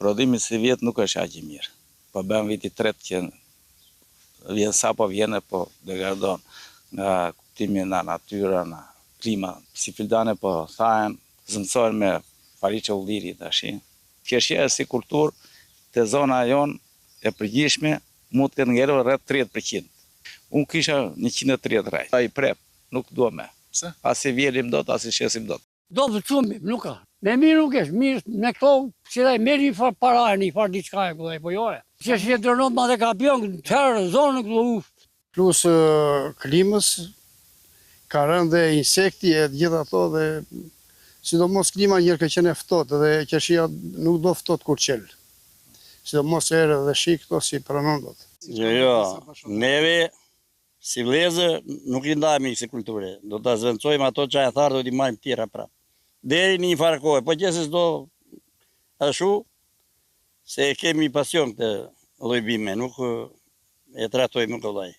Prodhimi si vjet nuk është aq i mirë. Po bën viti tret që vjen sapo vjen, po degradon nga kuptimi nga natyra, nga klima. Si fildane po thahen, zëmësohen me fariçe ulliri tash. Qeshja si kulturë te zona jon e përgjithshme mund të ketë ngelur rreth 30%. Unë kisha 130 rrej. Ai prep, nuk dua më. Pse? As i vjelim dot, as i shesim dot. Do të shumë, nuk ka. Me mirë nuk është, mirë me këto, si dhe merë një farë para, një farë diçka e këllaj, po jore. Që është jetërnot ma dhe kapion, tërë, zonë këto ushtë. Plus klimës, ka rënë dhe insekti e gjitha ato dhe sidomos klima njërë ka qenë ftohtë dhe qeshia nuk do ftohtë kur qelë. Sidomos erë dhe shi këto si pranon dot. Jo, neve si vlezë nuk i ndajmë si kulture. Do të zvendcojmë ato që e tharë, do t'i majmë tjera prapë. Deri një farë kohë, po qëse s'do ashu, se kemi pasion këtë lloj bime, nuk e trajtojmë këllaj.